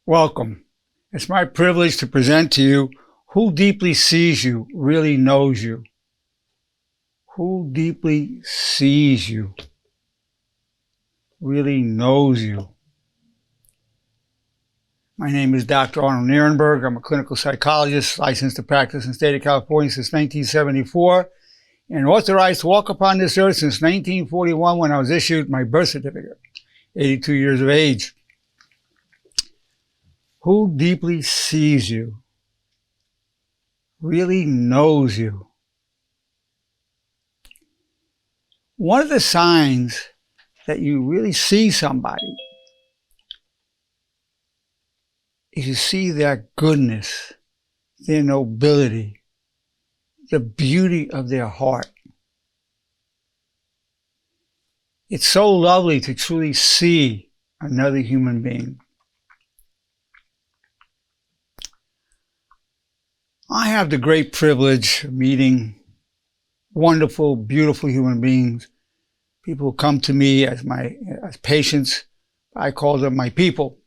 Welcome. It's my privilege to present to you who deeply sees you, really knows you. Who deeply sees you, really knows you. My name is Dr. Arnold Nerenberg. I'm a clinical psychologist, licensed to practice in the state of California since 1974, and authorized to walk upon this earth since 1941 when I was issued my birth certificate, 82 years of age. Who deeply sees you, really knows you. One of the signs that you really see somebody is you see their goodness, their nobility, the beauty of their heart. It's so lovely to truly see another human being. I have the great privilege of meeting wonderful, beautiful human beings. People who come to me as patients. I call them my people.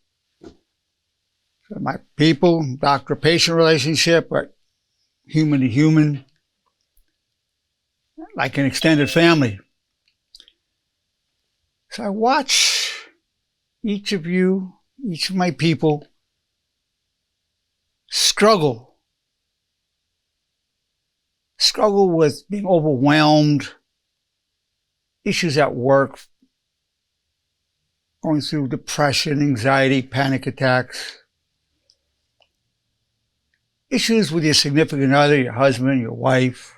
So my people, doctor-patient relationship, but human to human, like an extended family. So I watch each of you, each of my people, struggle with being overwhelmed, issues at work, going through depression, anxiety, panic attacks, issues with your significant other, your husband, your wife,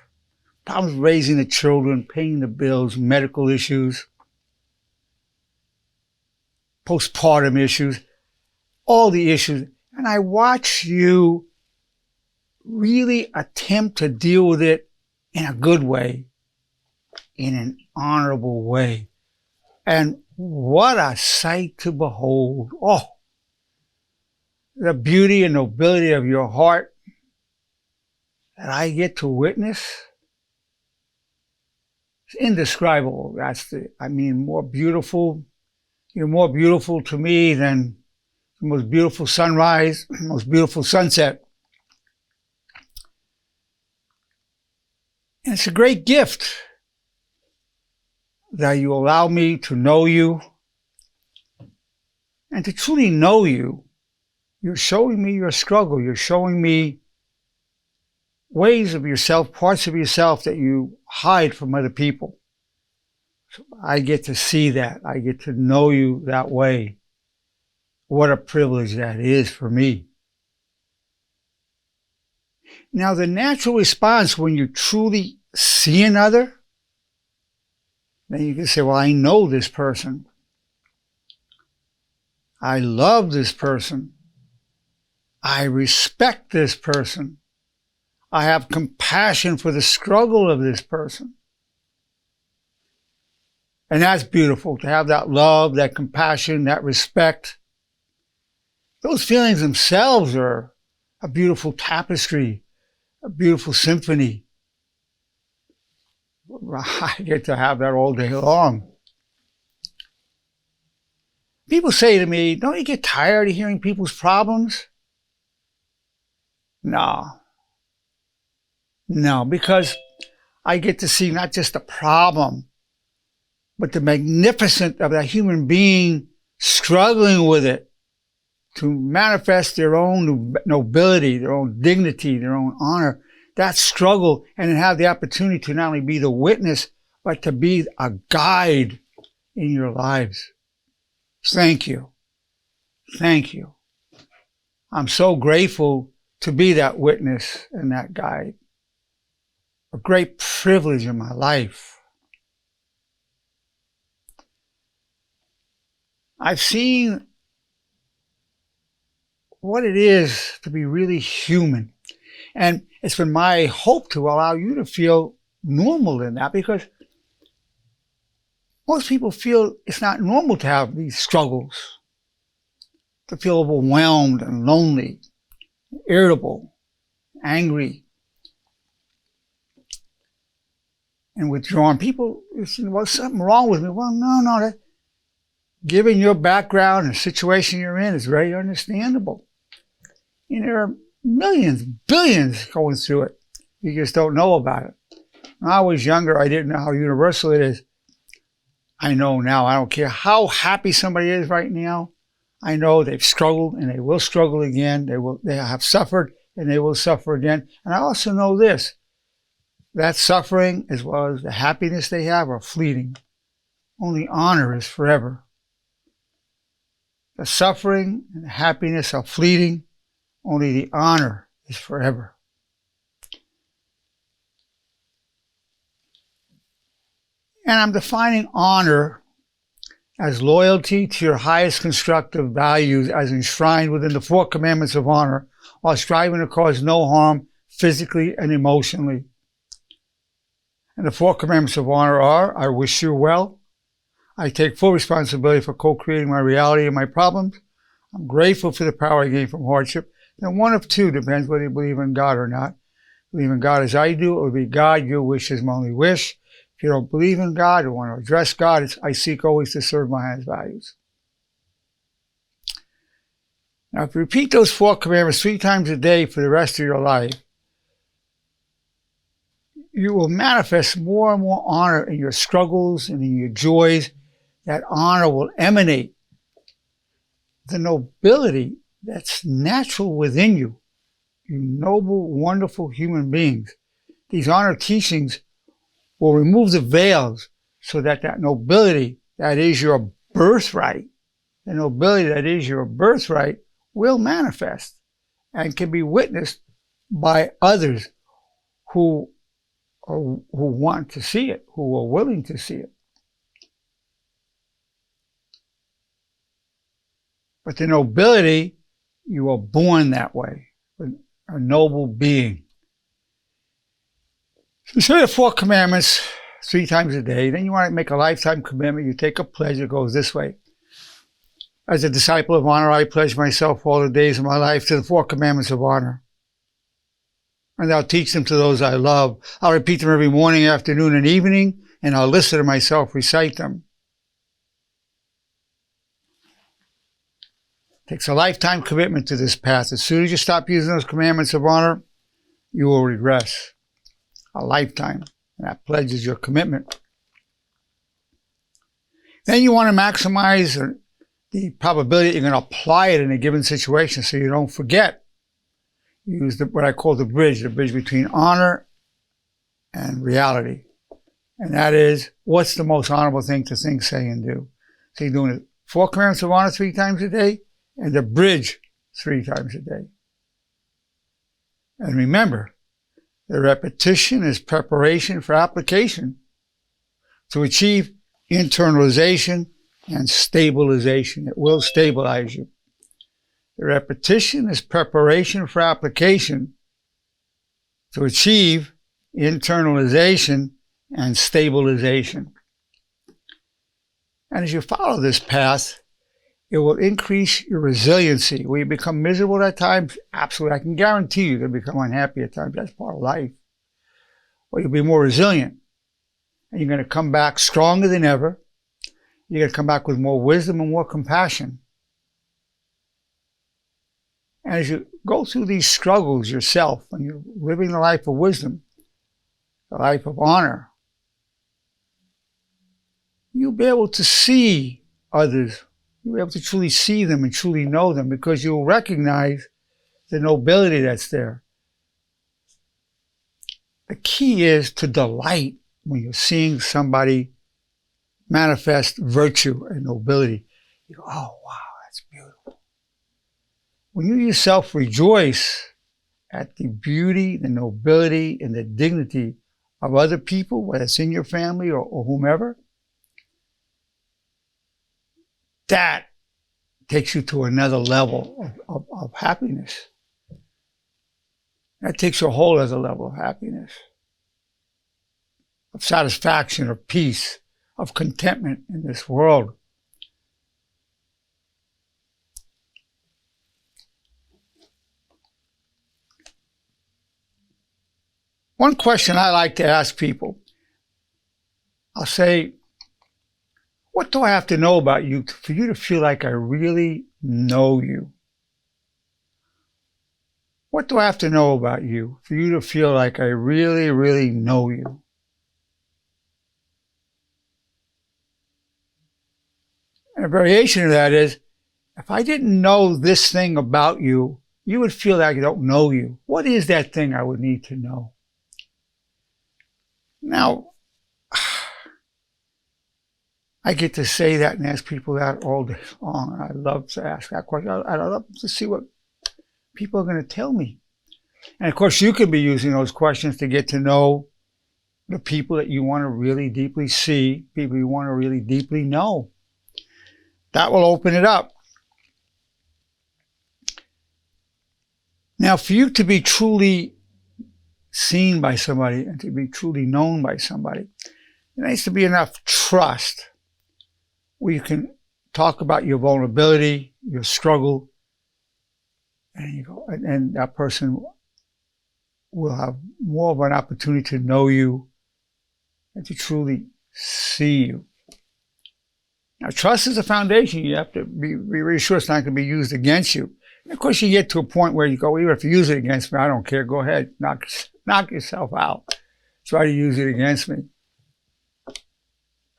problems raising the children, paying the bills, medical issues, postpartum issues, all the issues. And I watch you really attempt to deal with it in a good way, in an honorable way. And what a sight to behold. Oh, the beauty and nobility of your heart that I get to witness. It's indescribable. More beautiful. You're more beautiful to me than the most beautiful sunrise, most beautiful sunset. And it's a great gift that you allow me to know you. And to truly know you, you're showing me your struggle. You're showing me ways of yourself, parts of yourself that you hide from other people. So I get to see that. I get to know you that way. What a privilege that is for me. Now, the natural response when you truly see another, then you can say, well, I know this person. I love this person. I respect this person. I have compassion for the struggle of this person. And that's beautiful, to have that love, that compassion, that respect. Those feelings themselves are a beautiful tapestry, a beautiful symphony. I get to have that all day long. People say to me, don't you get tired of hearing people's problems? No, because I get to see not just the problem, but the magnificence of that human being struggling with it to manifest their own nobility, their own dignity, their own honor. That struggle, and then have the opportunity to not only be the witness, but to be a guide in your lives. Thank you. Thank you. I'm so grateful to be that witness and that guide. A great privilege in my life. I've seen what it is to be really human. And it's been my hope to allow you to feel normal in that, because most people feel it's not normal to have these struggles, to feel overwhelmed and lonely, irritable, angry, and withdrawn. People say, well, something wrong with me. Well, no. given your background and situation you're in, is very understandable. And there are millions, billions going through it. You just don't know about it. When I was younger, I didn't know how universal it is. I know now. I don't care how happy somebody is right now. I know they've struggled and they will struggle again. They have suffered and they will suffer again. And I also know this, that suffering as well as the happiness they have are fleeting. Only honor is forever. The suffering and the happiness are fleeting. Only the honor is forever. And I'm defining honor as loyalty to your highest constructive values as enshrined within the 4 commandments of honor, while striving to cause no harm physically and emotionally. And the 4 commandments of honor are, I wish you well. I take full responsibility for co-creating my reality and my problems. I'm grateful for the power I gain from hardship. And one of 2, depends whether you believe in God or not. Believe in God as I do, it would be God, your wish is my only wish. If you don't believe in God or want to address God, I seek always to serve my highest values. Now, if you repeat those 4 commandments 3 times a day for the rest of your life, you will manifest more and more honor in your struggles and in your joys. That honor will emanate the nobility that's natural within you. You noble, wonderful human beings. These honor teachings will remove the veils so that nobility that is your birthright, the nobility that is your birthright will manifest and can be witnessed by others who want to see it, who are willing to see it. But the nobility, you are born that way, a noble being. So you say the 4 commandments 3 times a day. Then you want to make a lifetime commitment. You take a pledge that goes this way. As a disciple of honor, I pledge myself all the days of my life to the 4 commandments of honor. And I'll teach them to those I love. I'll repeat them every morning, afternoon, and evening, and I'll listen to myself recite them. It takes a lifetime commitment to this path. As soon as you stop using those commandments of honor, you will regress. A lifetime. And that pledges your commitment. Then you want to maximize the probability that you're going to apply it in a given situation so you don't forget. Use what I call the bridge between honor and reality. And that is, what's the most honorable thing to think, say, and do? So you're doing it 4 commandments of honor 3 times a day, and the bridge 3 times a day. And remember, the repetition is preparation for application to achieve internalization and stabilization. It will stabilize you. The repetition is preparation for application to achieve internalization and stabilization. And as you follow this path, it will increase your resiliency. Will you become miserable at times? Absolutely. I can guarantee you you'll become unhappy at times. That's part of life. Or you'll be more resilient. And you're going to come back stronger than ever. You're going to come back with more wisdom and more compassion. And as you go through these struggles yourself, and you're living the life of wisdom, the life of honor, you'll be able to see others. You'll be able to truly see them and truly know them because you'll recognize the nobility that's there. The key is to delight when you're seeing somebody manifest virtue and nobility. You go, oh, wow, that's beautiful. When you yourself rejoice at the beauty, the nobility, and the dignity of other people, whether it's in your family or whomever, that takes you to another level of happiness. That takes you a whole other level of happiness, of satisfaction, of peace, of contentment in this world. One question I like to ask people, I'll say, What do I have to know about you for you to feel like I really know you? What do I have to know about you for you to feel like I really, really know you? And a variation of that is, if I didn't know this thing about you, you would feel like I don't know you. What is that thing I would need to know? Now, I get to say that and ask people that all day long, and I love to ask that question. I love to see what people are going to tell me. And of course, you can be using those questions to get to know the people that you want to really deeply see, people you want to really deeply know. That will open it up. Now, for you to be truly seen by somebody and to be truly known by somebody, there needs to be enough trust where you can talk about your vulnerability, your struggle, and you go, and that person will have more of an opportunity to know you and to truly see you. Now, trust is a foundation. You have to be really sure it's not going to be used against you. And of course, you get to a point where you go, even if you use it against me, I don't care. Go ahead, knock yourself out. Try to use it against me.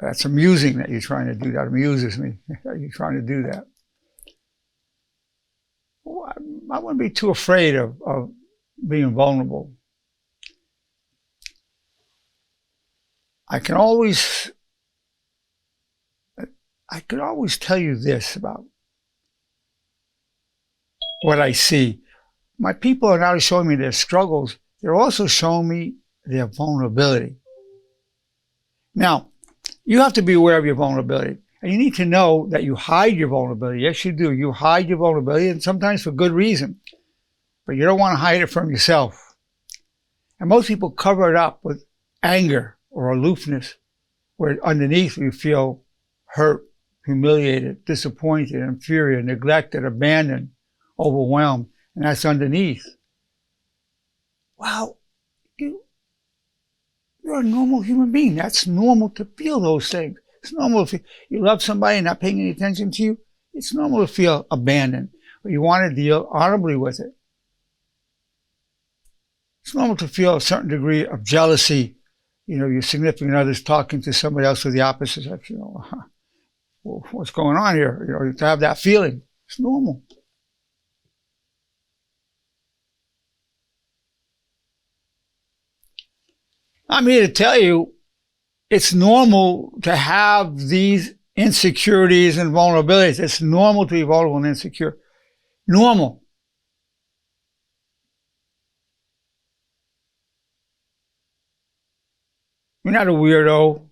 That's amusing that you're trying to do that. It amuses me that you're trying to do that. Well, I wouldn't be too afraid of being vulnerable. I could always tell you this about what I see. My people are not only showing me their struggles, they're also showing me their vulnerability. Now, you have to be aware of your vulnerability. And you need to know that you hide your vulnerability. Yes, you do. You hide your vulnerability, and sometimes for good reason. But you don't want to hide it from yourself. And most people cover it up with anger or aloofness, where underneath you feel hurt, humiliated, disappointed, inferior, neglected, abandoned, overwhelmed. And that's underneath. Well, you're a normal human being. That's normal to feel those things. It's normal if you love somebody and not paying any attention to you. It's normal to feel abandoned, but you want to deal honorably with it. It's normal to feel a certain degree of jealousy. You know, your significant other's talking to somebody else with the opposite sex. You know, well, what's going on here? You know, to have that feeling. It's normal. I'm here to tell you, it's normal to have these insecurities and vulnerabilities. It's normal to be vulnerable and insecure. Normal. You're not a weirdo.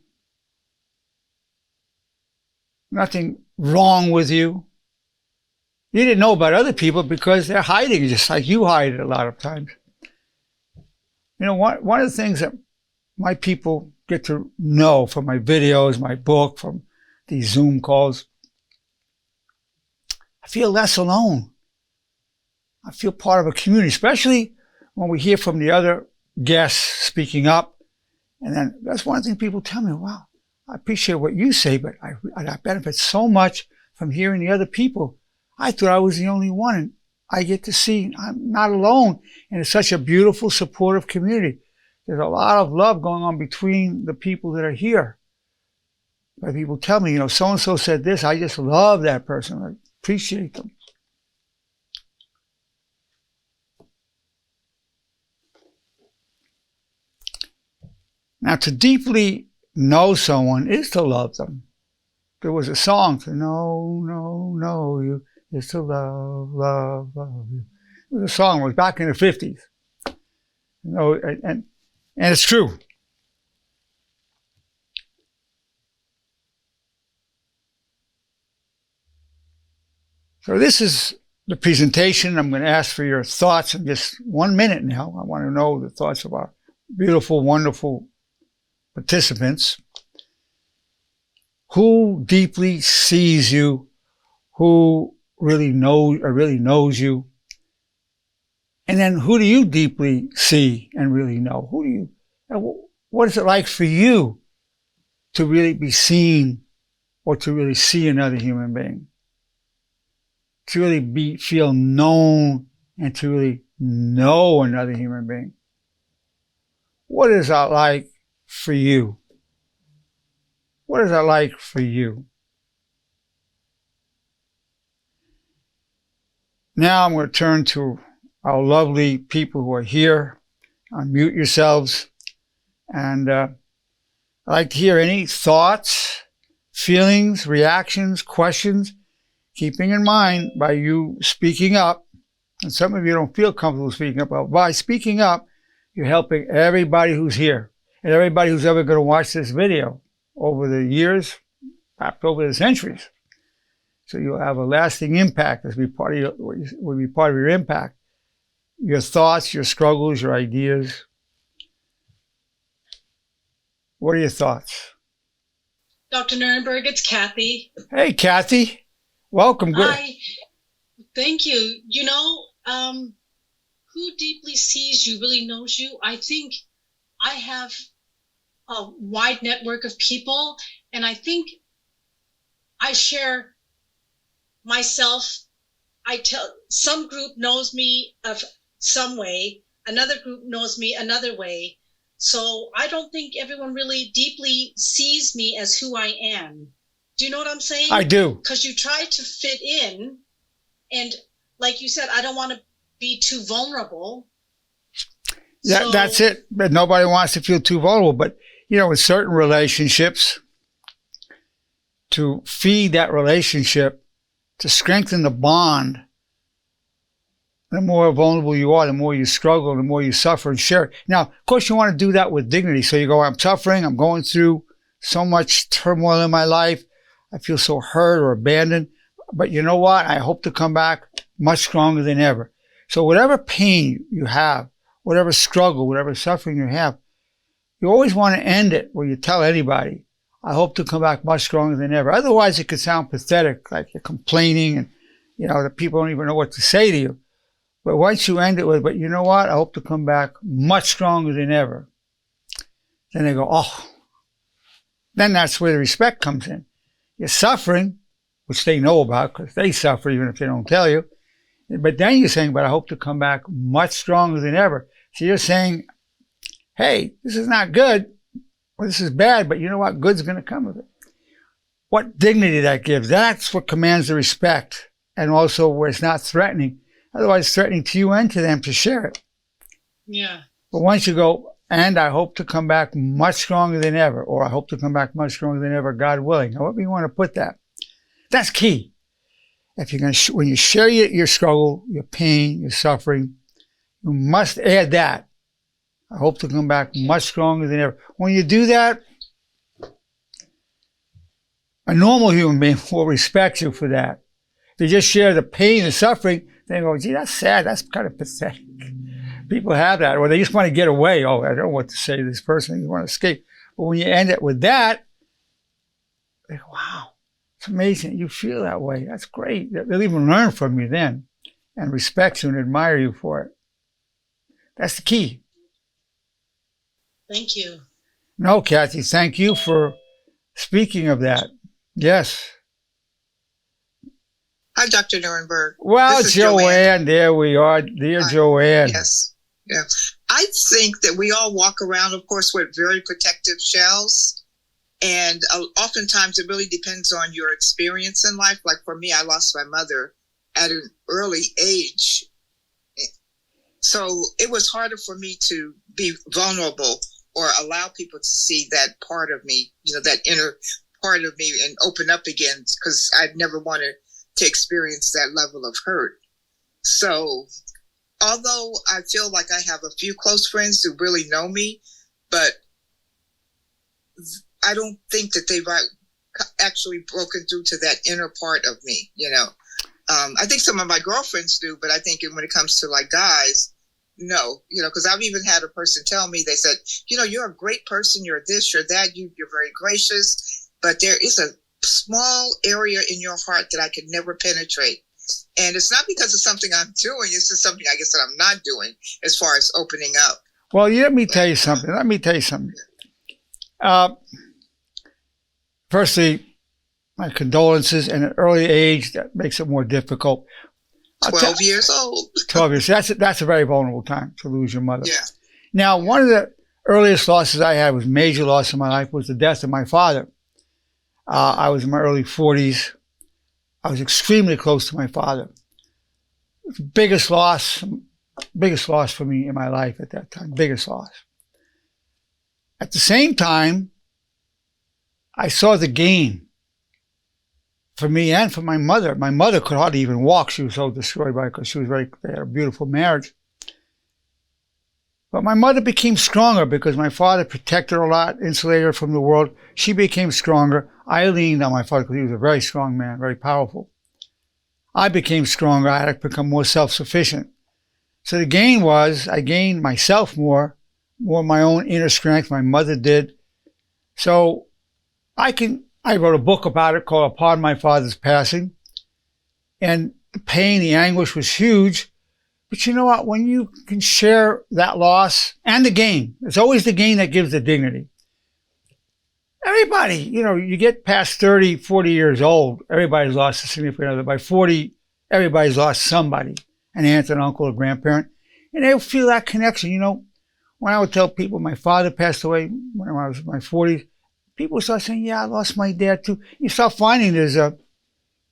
Nothing wrong with you. You didn't know about other people because they're hiding, just like you hide it a lot of times. You know, one of the things that my people get to know from my videos, my book, from these Zoom calls, I feel less alone. I feel part of a community, especially when we hear from the other guests speaking up. And then that's one of the things people tell me, wow, I appreciate what you say, but I benefit so much from hearing the other people. I thought I was the only one, and I get to see I'm not alone. And it's such a beautiful, supportive community. There's a lot of love going on between the people that are here. But people tell me, you know, so-and-so said this. I just love that person. I appreciate them. Now, to deeply know someone is to love them. There was a song, to know you is to love, love, love you. It was a song, it was back in the 50s. You know, and it's true. So this is the presentation. I'm going to ask for your thoughts in just 1 minute now. I want to know the thoughts of our beautiful, wonderful participants. Who deeply sees you? Who really knows you? And then who do you deeply see and really know? What is it like for you to really be seen or to really see another human being? To really feel known and to really know another human being. What is that like for you? What is that like for you? Now I'm going to turn to our lovely people who are here. Unmute yourselves. And I'd like to hear any thoughts, feelings, reactions, questions, keeping in mind by you speaking up, and some of you don't feel comfortable speaking up, but by speaking up, you're helping everybody who's here and everybody who's ever going to watch this video over the years, perhaps over the centuries. So you'll have a lasting impact. This will be part of your impact. Your thoughts, your struggles, your ideas. What are your thoughts? Dr. Nerenberg, it's Kathy. Hey, Kathy. Welcome. Good. Hi. Thank you. You know, who deeply sees you really knows you. I think I have a wide network of people, and I think I share myself. Some group knows me of some way, another group knows me another way. So I don't think everyone really deeply sees me as who I am. Do you know what I'm saying? I do. Because you try to fit in, and like you said, I don't want to be too vulnerable. Yeah, so, that's it. But nobody wants to feel too vulnerable. But, you know, in certain relationships, to feed that relationship, to strengthen the bond, the more vulnerable you are, the more you struggle, the more you suffer and share it. Now, of course, you want to do that with dignity. So you go, I'm suffering, I'm going through so much turmoil in my life, I feel so hurt or abandoned. But you know what? I hope to come back much stronger than ever. So whatever pain you have, whatever struggle, whatever suffering you have, you always want to end it where you tell anybody, I hope to come back much stronger than ever. Otherwise, it could sound pathetic, like you're complaining and, you know, that people don't even know what to say to you. But once you end it with, but you know what? I hope to come back much stronger than ever. Then they go, oh. Then that's where the respect comes in. You're suffering, which they know about because they suffer even if they don't tell you. But then you're saying, but I hope to come back much stronger than ever. So you're saying, hey, this is not good, or this is bad, but you know what? Good's going to come of it. What dignity that gives. That's what commands the respect, and also where it's not threatening. Otherwise, it's threatening to you and to them to share it. Yeah. But once you go, and I hope to come back much stronger than ever, or I hope to come back much stronger than ever, God willing. However you want to put that. That's key. If you're going to, when you share your struggle, your pain, your suffering, you must add that. I hope to come back much stronger than ever. When you do that, a normal human being will respect you for that. If you just share the pain and suffering, they go, gee, that's sad. That's kind of pathetic. People have that, or they just want to get away. Oh, I don't know what to say to this person. You want to escape. But when you end it with that, they go, wow, it's amazing. You feel that way. That's great. They'll even learn from you then and respect you and admire you for it. That's the key. Thank you. No, Kathy, thank you for speaking of that. Yes. Hi, Dr. Nerenberg. Well, Joanne, there we are. Dear Joanne. Yes. Yeah. I think that we all walk around, of course, with very protective shells. And oftentimes it really depends on your experience in life. Like for me, I lost my mother at an early age. So it was harder for me to be vulnerable or allow people to see that part of me, you know, that inner part of me and open up again, because I'd never wanted to experience that level of hurt. So although I feel like I have a few close friends who really know me, but I don't think that they've actually broken through to that inner part of me, you know. I think some of my girlfriends do, but I think when it comes to like guys, no, you know, because I've even had a person tell me, they said, you know, you're a great person, you're this, you're that, you're very gracious, but there is a small area in your heart that I could never penetrate. And it's not because of something I'm doing, it's just something I guess that I'm not doing as far as opening up. Well, let me tell you something. Firstly, my condolences. And at an early age, that makes it more difficult. 12 years old. 12 years. That's a very vulnerable time to lose your mother. Yeah. Now, one of the earliest losses I had was major loss in my life was the death of my father. I was in my early 40s. I was extremely close to my father. Biggest loss for me in my life at that time. Biggest loss. At the same time, I saw the gain for me and for my mother. My mother could hardly even walk. She was so destroyed by it because they had a beautiful marriage. But my mother became stronger because my father protected her a lot, insulated her from the world. She became stronger. I leaned on my father because he was a very strong man, very powerful. I became stronger. I had to become more self-sufficient. So the gain was I gained myself more my own inner strength. My mother did. So I wrote a book about it called Upon My Father's Passing. And the pain, the anguish was huge. But you know what? When you can share that loss and the gain, it's always the gain that gives the dignity. Everybody, you get past 30, 40 years old, everybody's lost a significant other. By 40, everybody's lost somebody, an aunt, an uncle, a grandparent. And they'll feel that connection. When I would tell people my father passed away when I was in my 40s, people start saying, yeah, I lost my dad too. You start finding there's a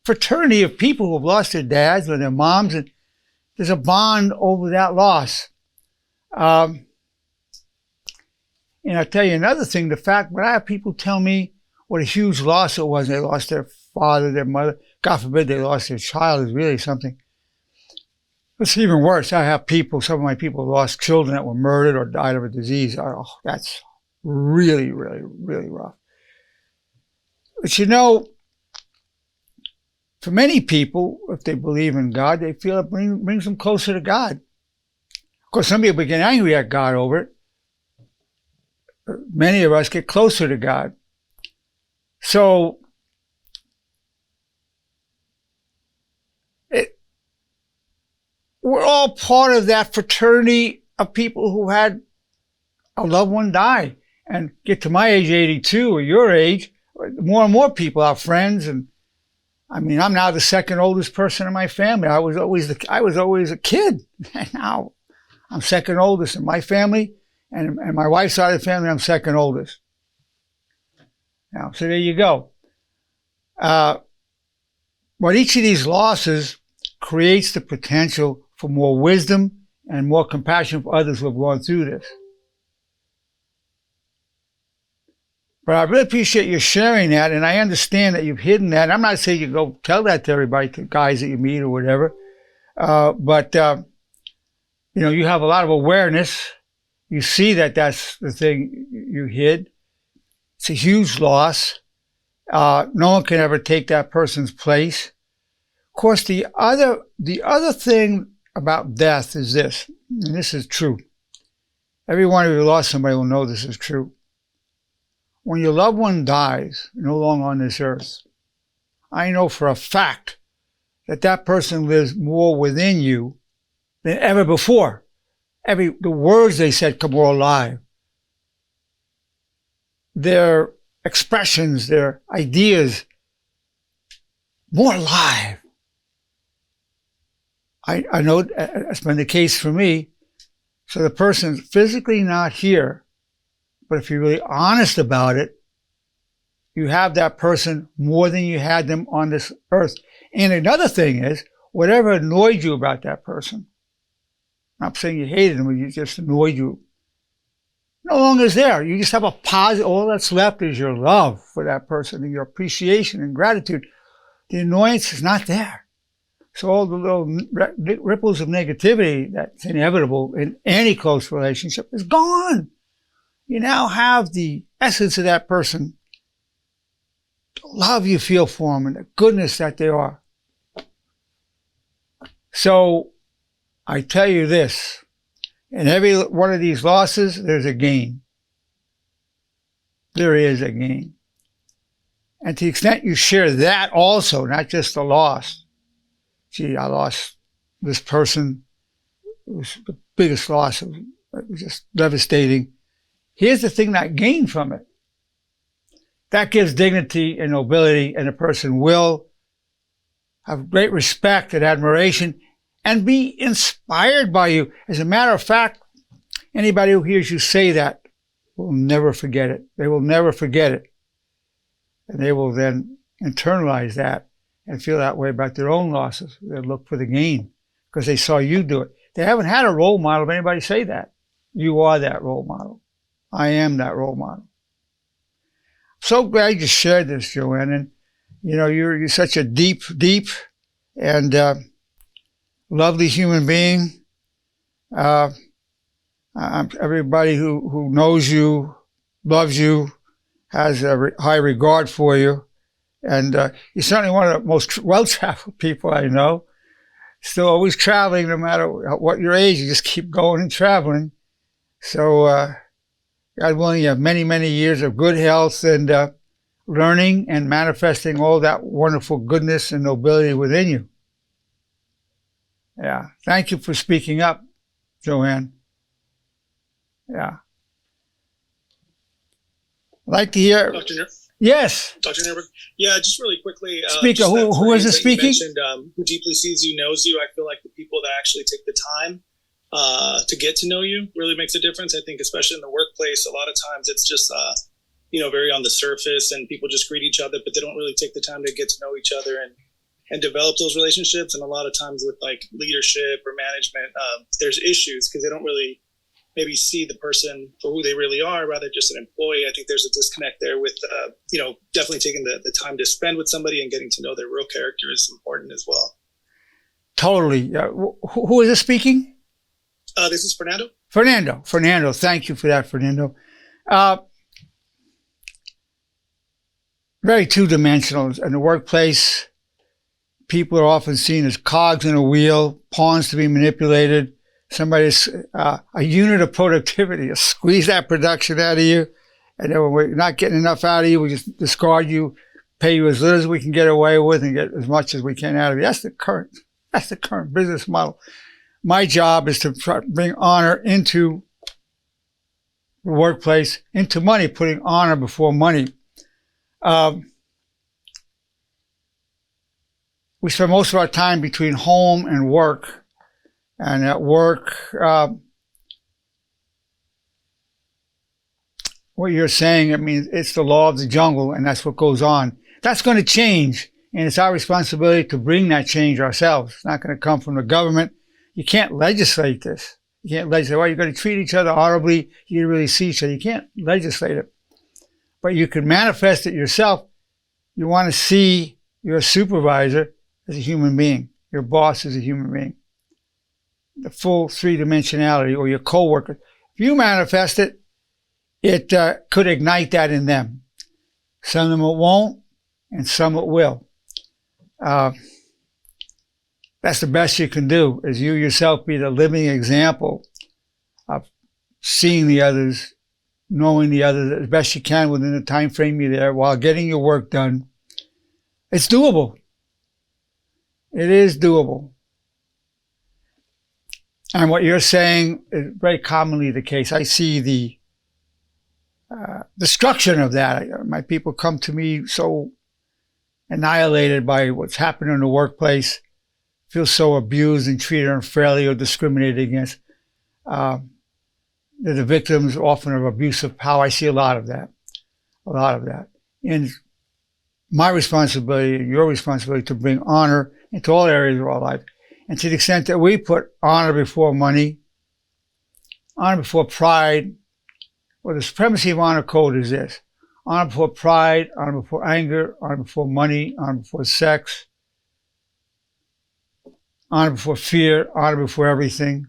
fraternity of people who have lost their dads or their moms, and there's a bond over that loss. And I'll tell you another thing, the fact when I have people tell me what a huge loss it was, they lost their father, their mother, God forbid they lost their child, is really something. It's even worse. I have some of my people lost children that were murdered or died of a disease. Oh, that's really, really, really rough. But for many people, if they believe in God, they feel it brings them closer to God. Of course, some people get angry at God over it. Many of us get closer to God. So, we're all part of that fraternity of people who had a loved one die. And get to my age, 82, or your age, more and more people, our friends, and I'm now the second oldest person in my family. I was always a kid. And now I'm second oldest in my family, and my wife's side of the family, I'm second oldest. Now, so there you go. But each of these losses creates the potential for more wisdom and more compassion for others who have gone through this. But I really appreciate you sharing that, and I understand that you've hidden that. I'm not saying you go tell that to everybody, to guys that you meet or whatever. But you have a lot of awareness. You see that that's the thing you hid. It's a huge loss. No one can ever take that person's place. Of course, the other thing about death is this, and this is true. Everyone who lost somebody will know this is true. When your loved one dies, no longer on this earth, I know for a fact that person lives more within you than ever before. The words they said come more alive. Their expressions, their ideas, more alive. I know that's been the case for me. So the person's physically not here, but if you're really honest about it, you have that person more than you had them on this earth. And another thing is, whatever annoyed you about that person, I'm not saying you hated them, but you just annoyed you, no longer is there. You just have a positive, all that's left is your love for that person and your appreciation and gratitude. The annoyance is not there. So all the little ripples of negativity that's inevitable in any close relationship is gone. You now have the essence of that person, the love you feel for them, and the goodness that they are. So I tell you this, in every one of these losses, there's a gain. There is a gain. And to the extent you share that also, not just the loss. Gee, I lost this person. It was the biggest loss. It was just devastating. Here's the thing that I gained from it. That gives dignity and nobility, and a person will have great respect and admiration and be inspired by you. As a matter of fact, anybody who hears you say that will never forget it. They will never forget it. And they will then internalize that and feel that way about their own losses. They'll look for the gain because they saw you do it. They haven't had a role model of anybody say that. You are that role model. I am that role model. So glad you shared this, Joanne. And, you're such a deep and lovely human being. Everybody who knows you, loves you, has a high regard for you. And you're certainly one of the most well-traveled people I know. Still always traveling, no matter what your age. You just keep going and traveling. So God willing, you have many, many years of good health and learning and manifesting all that wonderful goodness and nobility within you. Yeah. Thank you for speaking up, Joanne. Yeah. I'd like to hear. Yes. Dr. Nereberg. Yeah, just really quickly. Speaker, who is it speaking? You mentioned who deeply sees you, knows you. I feel like the people that actually take the time to get to know you really makes a difference. I think especially in the workplace, a lot of times it's just, very on the surface and people just greet each other, but they don't really take the time to get to know each other and develop those relationships. And a lot of times with like leadership or management, there's issues because they don't really maybe see the person for who they really are, rather just an employee. I think there's a disconnect there with, definitely taking the time to spend with somebody and getting to know their real character is important as well. Totally. Who is this speaking? This is Fernando. Fernando. Thank you for that, Fernando. Very two-dimensional. In the workplace, people are often seen as cogs in a wheel, pawns to be manipulated. Somebody's a unit of productivity. Squeeze that production out of you, and then when we're not getting enough out of you, we just discard you, pay you as little as we can get away with, and get as much as we can out of you. That's the current business model. My job is to try to bring honor into the workplace, into money, putting honor before money. We spend most of our time between home and work. And at work, what you're saying, it's the law of the jungle, and that's what goes on. That's going to change, and it's our responsibility to bring that change ourselves. It's not going to come from the government. You can't legislate this. You can't legislate, you're going to treat each other horribly. You didn't really see each other. You can't legislate it. But you can manifest it yourself. You want to see your supervisor as a human being, your boss as a human being. The full three-dimensionality, or your coworker. If you manifest it, it could ignite that in them. Some of them it won't, and some it will. That's the best you can do, is you yourself be the living example of seeing the others, knowing the others as best you can within the time frame you're there while getting your work done. It's doable. It is doable. And what you're saying is very commonly the case. I see the destruction of that. My people come to me so annihilated by what's happened in the workplace, feel so abused and treated unfairly or discriminated against. They're the victims often of abuse of power. I see a lot of that. And my responsibility and your responsibility to bring honor into all areas of our life. And to the extent that we put honor before money, honor before pride, well, the supremacy of honor code is this: honor before pride, honor before anger, honor before money, honor before sex, honor before fear, honor before everything,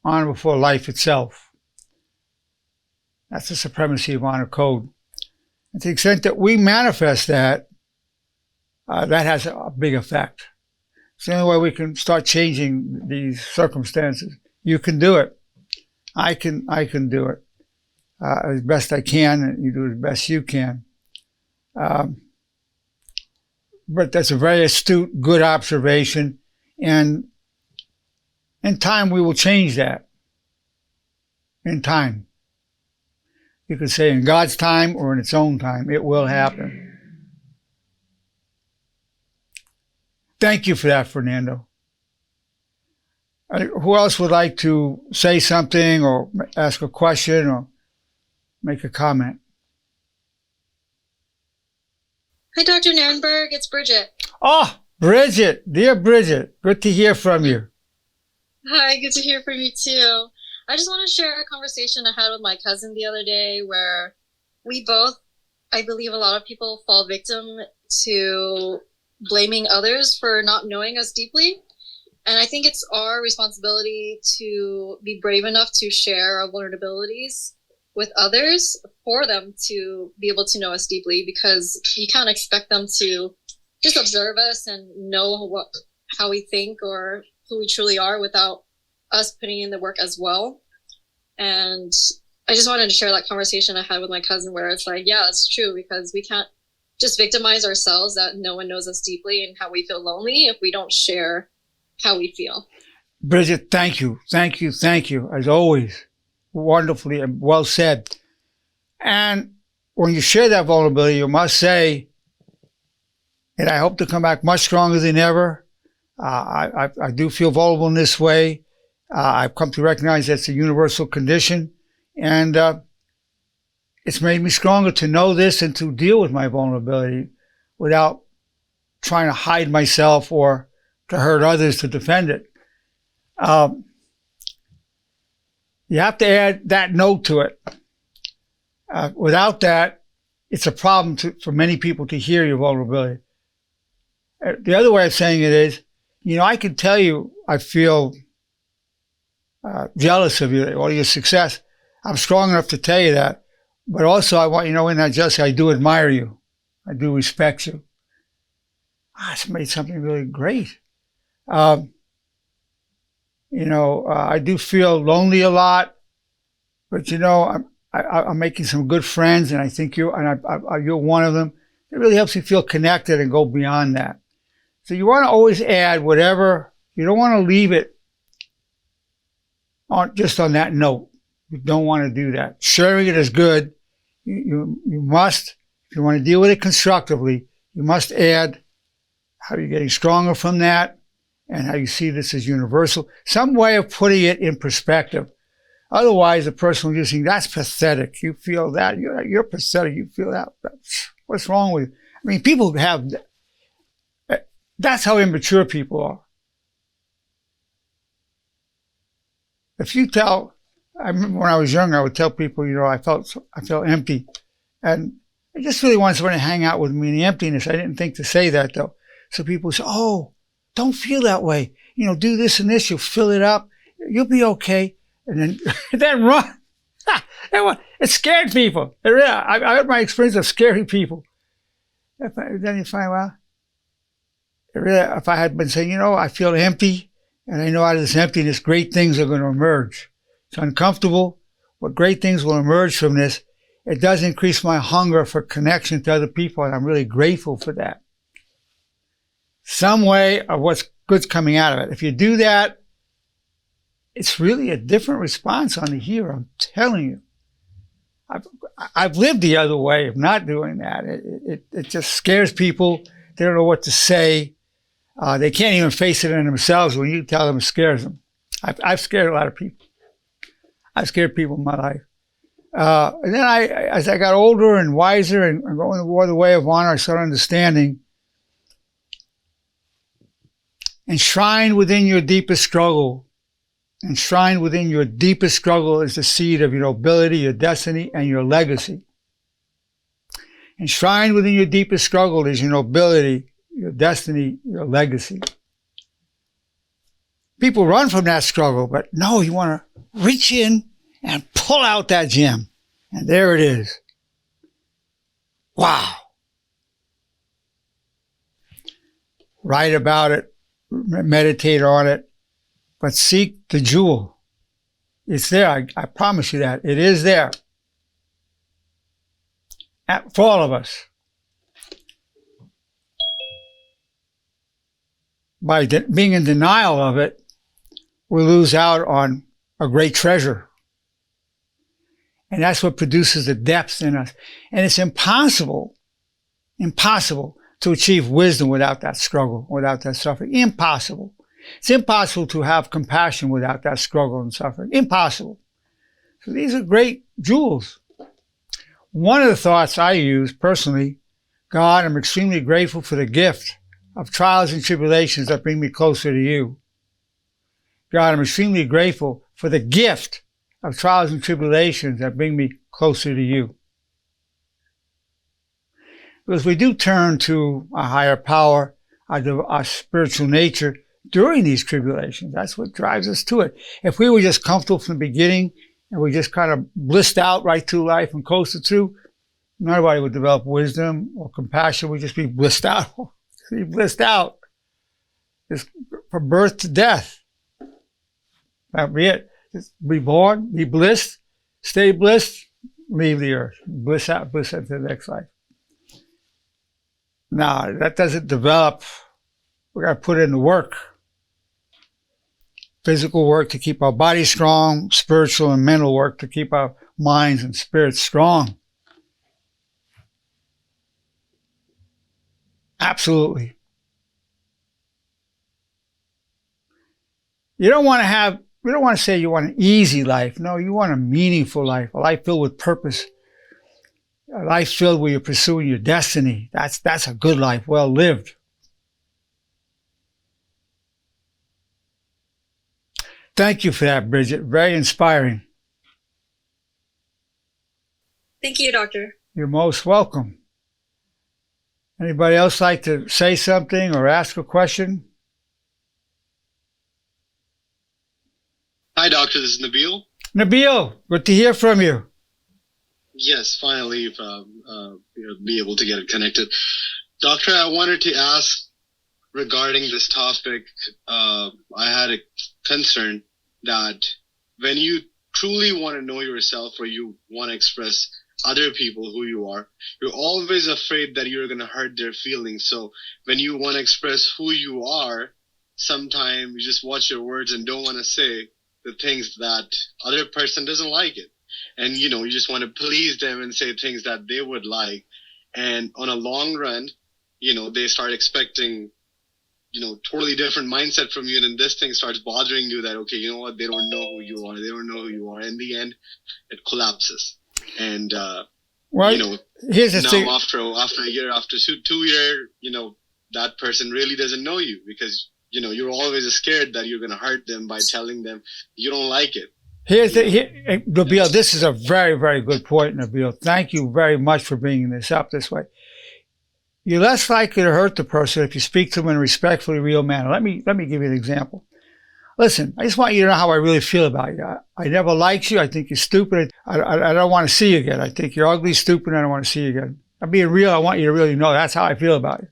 honor before life itself. That's the supremacy of honor code. And to the extent that we manifest that, that has a big effect. It's the only way we can start changing these circumstances. You can do it. I can do it as best I can, and you do it as best you can. But that's a very astute, good observation, and in time we will change that. In time. You could say in God's time or in its own time, it will happen. Thank you for that, Fernando. Who else would like to say something or ask a question or make a comment? Hi, Dr. Nerenberg. It's Bridget. Oh, Bridget. Dear Bridget, good to hear from you. Hi, good to hear from you too. I just want to share a conversation I had with my cousin the other day where we both, I believe a lot of people fall victim to blaming others for not knowing us deeply. And I think it's our responsibility to be brave enough to share our vulnerabilities with others for them to be able to know us deeply, because you can't expect them to just observe us and know how we think or who we truly are without us putting in the work as well. And I just wanted to share that conversation I had with my cousin where it's like, yeah, it's true, because we can't just victimize ourselves that no one knows us deeply and how we feel lonely if we don't share how we feel. Bridget, thank you. Thank you. Thank you. As always, wonderfully and well said. And when you share that vulnerability, you must say, and I hope to come back much stronger than ever. I do feel vulnerable in this way. I've come to recognize that's a universal condition. And it's made me stronger to know this and to deal with my vulnerability without trying to hide myself or to hurt others to defend it. You have to add that note to it. Without that, it's a problem for many people to hear your vulnerability. The other way of saying it is, I can tell you I feel jealous of you, all your success. I'm strong enough to tell you that. But also I want you to know in that jealousy, I do admire you. I do respect you. It's made something really great. I do feel lonely a lot, but I'm making some good friends, and I think you're one of them. It really helps you feel connected and go beyond that. So you want to always add whatever. You don't want to leave it just on that note. You don't want to do that. Sharing it is good. You must, if you want to deal with it constructively, you must add how you're getting stronger from that and how you see this as universal. Some way of putting it in perspective. Otherwise, the person will just think, that's pathetic. You feel that. You're pathetic. You feel that. What's wrong with you? I mean, people have, that's how immature people are. If you tell, I remember when I was younger, I would tell people, I felt empty. And I just really wanted someone to hang out with me in the emptiness. I didn't think to say that, though. So people say, oh, don't feel that way. Do this and this. You'll fill it up. You'll be okay. And then run. It scared people. I had my experience of scaring people. Then you find, well, if I had been saying, I feel empty, and I know out of this emptiness, great things are going to emerge. It's uncomfortable, but great things will emerge from this. It does increase my hunger for connection to other people, and I'm really grateful for that. Some way of what's good's coming out of it. If you do that, it's really a different response on the here. I'm telling you. I've lived the other way of not doing that. It just scares people. They don't know what to say. They can't even face it in themselves when you tell them it scares them. I've scared a lot of people. I've scared people in my life. And then as I got older and wiser and going more the way of honor, I started understanding. Enshrined within your deepest struggle. Enshrined within your deepest struggle is the seed of your nobility, your destiny, and your legacy. Enshrined within your deepest struggle is your nobility, your destiny, your legacy. People run from that struggle, but no, you want to reach in and pull out that gem. And there it is. Wow. Write about it, meditate on it, but seek the jewel. It's there. I promise you that. It is there. For all of us. By being in denial of it, we lose out on a great treasure. And that's what produces the depth in us. And it's impossible to achieve wisdom without that struggle, without that suffering. Impossible. It's impossible to have compassion without that struggle and suffering. Impossible. So these are great jewels. One of the thoughts I use personally, God, I'm extremely grateful for the gift of trials and tribulations that bring me closer to you. God, I'm extremely grateful for the gift of trials and tribulations that bring me closer to you. Because we do turn to a higher power, our spiritual nature during these tribulations. That's what drives us to it. If we were just comfortable from the beginning and we just kind of blissed out right through life and coasted through, nobody would develop wisdom or compassion. We'd just be blissed out. Be blissed out. Just from birth to death. That'd be it. Just be born, be blissed, stay blissed, leave the earth. Bliss out, bliss into the next life. No, that doesn't develop. We got to put in the work. Physical work to keep our bodies strong, spiritual and mental work to keep our minds and spirits strong. Absolutely. You don't want to say you want an easy life. No, you want a meaningful life, a life filled with purpose, a life filled where you're pursuing your destiny. That's a good life, well lived. Thank you for that, Bridget. Very inspiring. Thank you, Doctor. You're most welcome. Anybody else like to say something or ask a question? Hi, Doctor. This is Nabil. Nabil, good to hear from you. Yes, finally, be able to get it connected. Doctor, I wanted to ask regarding this topic. I had a concern that when you truly want to know yourself or you want to express other people who you are, you're always afraid that you're going to hurt their feelings. So when you want to express who you are, sometimes you just watch your words and don't want to say the things that other person doesn't like it. And, you just want to please them and say things that they would like. And on a long run, they start expecting, totally different mindset from you. And then this thing starts bothering you that, okay, you know what? They don't know who you are. They don't know who you are. In the end, it collapses. And, here's the thing. After a year, after 2 years, that person really doesn't know you because, you're always scared that you're going to hurt them by telling them you don't like it. Nabil, this is a very, very good point, Nabil. Thank you very much for bringing this up this way. You're less likely to hurt the person if you speak to them in a respectfully real manner. Let me give you an example. Listen, I just want you to know how I really feel about you. I never liked you. I think you're stupid. I don't want to see you again. I think you're ugly, stupid, and I don't want to see you again. I'm being real. I want you to really know that's how I feel about you.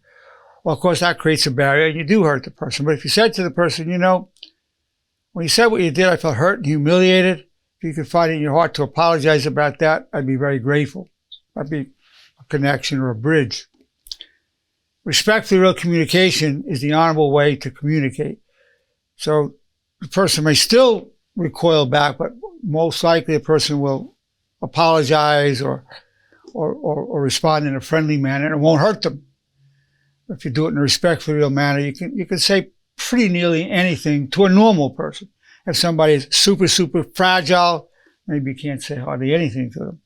Well, of course, that creates a barrier, and you do hurt the person. But if you said to the person, when you said what you did, I felt hurt and humiliated. If you could find it in your heart to apologize about that, I'd be very grateful. That'd be a connection or a bridge. Respectfully real communication is the honorable way to communicate. So the person may still recoil back, but most likely a person will apologize or respond in a friendly manner, and it won't hurt them. If you do it in a respectfully real manner, you can say pretty nearly anything to a normal person. If somebody is super, super fragile, maybe you can't say hardly anything to them.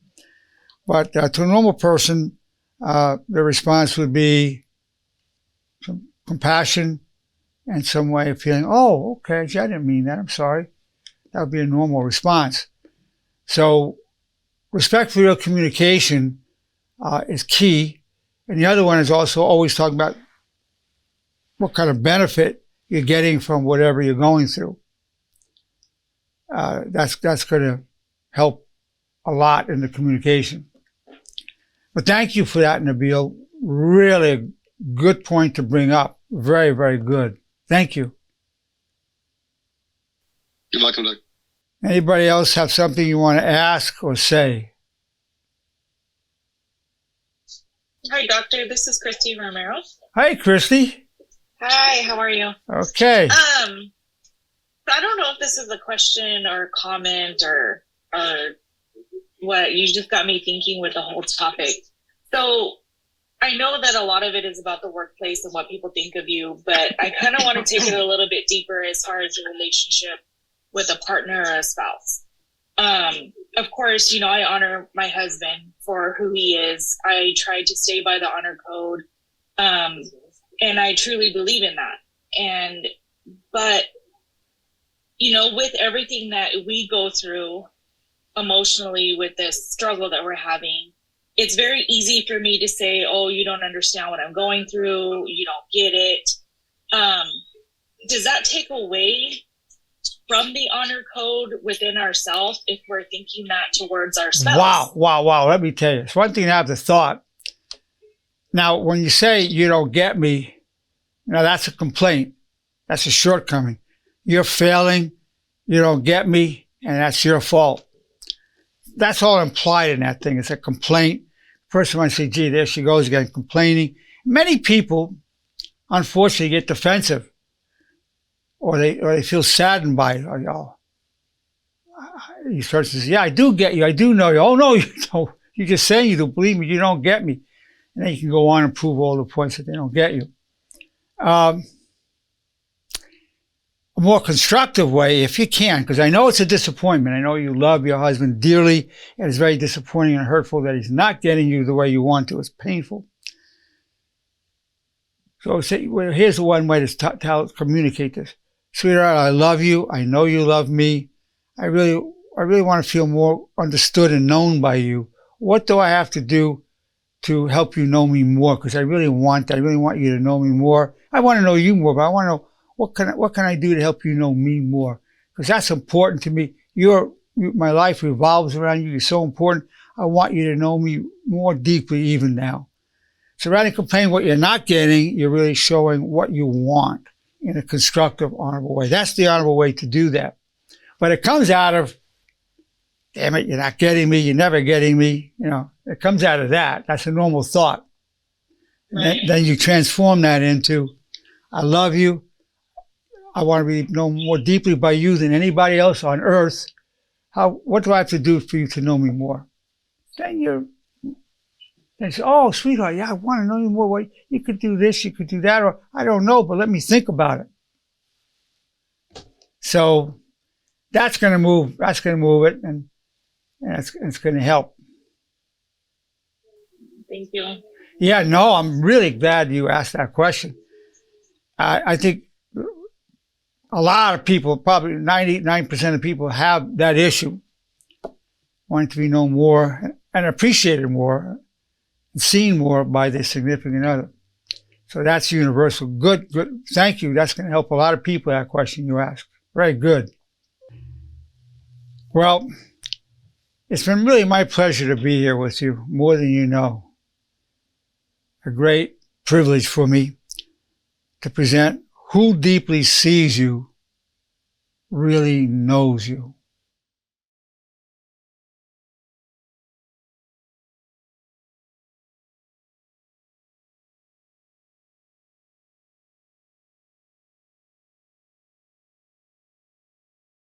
But to a normal person, the response would be some compassion and some way of feeling, oh, okay, I didn't mean that, I'm sorry. That would be a normal response. So respectful real communication is key. And the other one is also always talking about what kind of benefit you're getting from whatever you're going through. That's going to help a lot in the communication. But thank you for that, Nabil. Really a good point to bring up. Very, very good. Thank you. You're welcome, Doc. Anybody else have something you want to ask or say? Hi, Doctor. This is Christy Romero. Hi, Christy. Hi, how are you? Okay. I don't know if this is a question or comment or what you just got me thinking with the whole topic. So I know that a lot of it is about the workplace and what people think of you, but I kind of want to take it a little bit deeper as far as your relationship with a partner or a spouse. Of course, you know, I honor my husband for who he is. I try to stay by the honor code. And I truly believe in that. But, you know, with everything that we go through emotionally with this struggle that we're having, it's very easy for me to say, oh, you don't understand what I'm going through. You don't get it. Does that take away from the honor code within ourselves if we're thinking that towards our spouse? Wow. Let me tell you. It's one thing to have the thought. Now, when you say you don't get me, now that's a complaint. That's a shortcoming. You're failing. You don't get me, and that's your fault. That's all implied in that thing. It's a complaint. Person might say, gee, there she goes again, complaining. Many people, unfortunately, get defensive, or they feel saddened by it. These persons say, yeah, I do get you. I do know you. Oh, no, you don't. You're just saying you don't believe me. You don't get me. And then you can go on and prove all the points that they don't get you. A more constructive way, if you can, because I know it's a disappointment. I know you love your husband dearly, and it's very disappointing and hurtful that he's not getting you the way you want to. It's painful. So here's the one way to communicate this. Sweetheart, I love you. I know you love me. I really want to feel more understood and known by you. What do I have to do to help you know me more? Because I really want you to know me more. I want to know you more, but I want to know what can I do to help you know me more? Because that's important to me. My life revolves around you. You're so important. I want you to know me more deeply even now. So rather than complaining what you're not getting, you're really showing what you want in a constructive, honorable way. That's the honorable way to do that. But it comes out of, damn it, you're not getting me. You're never getting me. You know, it comes out of that. That's a normal thought. Right. Then you transform that into, I love you. I want to be known more deeply by you than anybody else on earth. What do I have to do for you to know me more? Then you say, oh, sweetheart, yeah, I want to know you more. Well, you could do this, you could do that, or I don't know, but let me think about it. So that's going to move it, and it's going to help. Thank you. Yeah, no, I'm really glad you asked that question. I think a lot of people, probably 99% of people, have that issue, wanting to be known more and appreciated more and seen more by their significant other. So that's universal. Good. Thank you. That's going to help a lot of people, that question you asked. Very good. Well, it's been really my pleasure to be here with you, more than you know. A great privilege for me to present who deeply sees you really knows you.